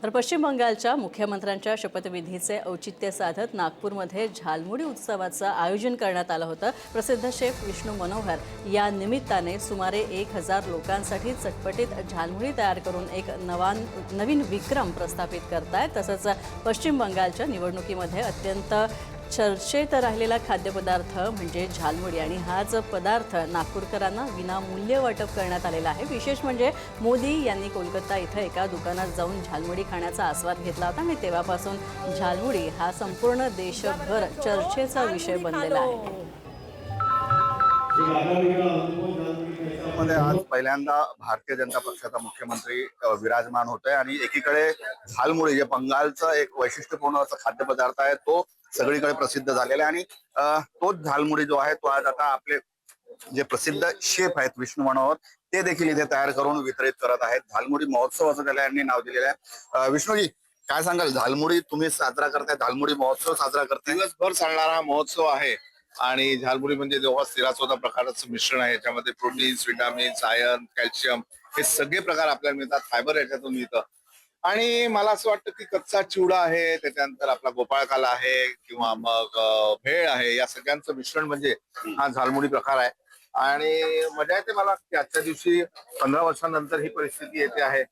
तर पश्चिम बंगालच्या मुख्यमंत्र्यांच्या शपथविधीचे औचित्य साधत नागपूरमध्ये झालमुडी उत्सवाचं आयोजन करण्यात आलं होतं। प्रसिद्ध शेफ विष्णू मनोहर या निमित्ताने सुमारे 1000 लोकांसाठी चटपटीत झालमुडी तयार करून एक नवीन विक्रम प्रस्थापित करतायत। तसंच पश्चिम बंगालच्या निवडणुकीमध्ये अत्यंत चर्चेत राहिलेला खाद्यपदार्थ म्हणजे झालमुडी आणि हाच पदार्थ नागपूरकरांना विनामूल्य वाटप करण्यात आलेला आहे। विशेष म्हणजे मोदी यांनी कोलकाता इथं एका दुकानात जाऊन झालमुडी खाण्याचा आस्वाद घेतला होता आणि तेव्हापासून झालमुडी हा संपूर्ण देशभर चर्चेचा विषय बनलेला आहे। मध्ये आज पहिल्यांदा भारतीय जनता पक्षाचा मुख्यमंत्री विराजमान होतोय आणि एकीकडे झालमुडी जे बंगालचं एक वैशिष्ट्यपूर्ण असं खाद्यपदार्थ आहे तो सगळीकडे प्रसिद्ध झालेला आहे आणि तोच झालमुडी जो आहे तो आज आता आपले जे प्रसिद्ध शेफ आहेत विष्णू मनोहर ते देखील इथे तयार करून वितरित करत आहेत। झालमुडी महोत्सव असं त्याला यांनी नाव दिलेलं आहे। विष्णूजी काय सांगाल, झालमुडी तुम्ही साजरा करताय, झालमुडी महोत्सव साजरा करताय, दिवसभर चालणारा महोत्सव आहे आणि झालमुडी म्हणजे जवळपास 13-14 प्रकारचं मिश्रण आहे। याच्यामध्ये प्रोटीन्स, विटामिन्स, आयर्न, कॅल्शियम हे सगळे प्रकार आपल्याला मिळतात, फायबर याच्यातून मिळतं। आणि मला असं वाटतं की कच्चा चिवडा आहे, त्याच्यानंतर आपला गोपाळकाला आहे किंवा मग भेळ आहे, या सगळ्यांचं मिश्रण म्हणजे हा झालमुडी प्रकार आहे। आणि मजा येते मला की आजच्या दिवशी 15 वर्षांनंतर ही परिस्थिती येते आहे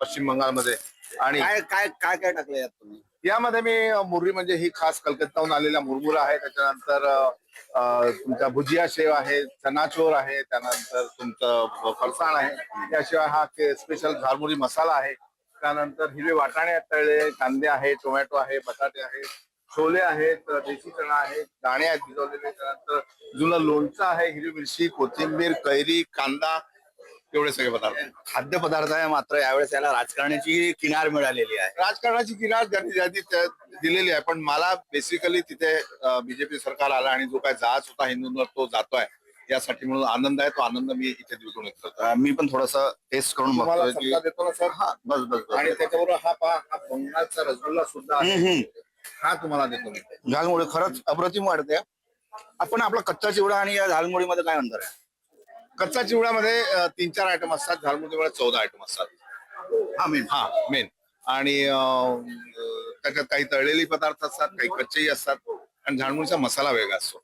पश्चिम बंगालमध्ये। आणि काय काय काय काय टाकलं यात तुम्ही? यामध्ये मी मुर्री म्हणजे ही खास कलकत्ताहून आलेला मुरमुरा आहे, त्याच्यानंतर तुमचा भुजिया शेव आहे, चनाचोर आहे, त्यानंतर तुमचं फरसाण आहे, त्याशिवाय हा स्पेशल झालमुडी मसाला आहे, त्यानंतर हिरवे वाटाणे आहेत, तळले कांदे आहे, टोमॅटो आहे, बटाटे आहे, छोले आहेत, देशी चणा आहे, दाणे आहेत भिजवलेले, त्यानंतर जुनं लोणचं आहे, हिरवी मिरची, कोथिंबीर, कैरी, कांदा, एवढे सगळे पदार्थ खाद्यपदार्थ आहे, मात्र यावेळेस याला राजकारणाची किनार मिळालेली आहे। राजकारणाची किनार त्यांनी दिलेली आहे, पण मला बेसिकली तिथे बीजेपी सरकार आला आणि जो काय जाच होता हिंदूंवर तो जातोय यासाठी म्हणून आनंद आहे। तो आनंद मी इथे दिसून येतो। मी पण थोडस टेस्ट करून तुम्हाला बघतोय सत्ता देतो ना सर। हा बस बस बस। आणि त्याच्याबरोबर हा पहा, हा बंगालचा रसगुल्ला सुद्धा आहे, हा तुम्हाला देतो मी। झालमुडी खरंच अप्रतिम वाटते। आपण आपला कच्चा चिवडा आणि या झालमुडीमध्ये काय अंतर आहे? कच्चा चिवड्यामध्ये 3-4 आयटम असतात, झालमुडीमध्ये 14 आयटम असतात। मेन आणि त्याच्यात काही तळलेली पदार्थ असतात, काही कच्चेही असतात आणि झालमुडीचा मसाला वेगळा असतो।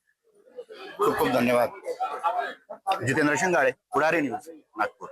खूप खूप धन्यवाद। जितेंद्र शिंगाळे, पुढारी न्यूज, नागपूर।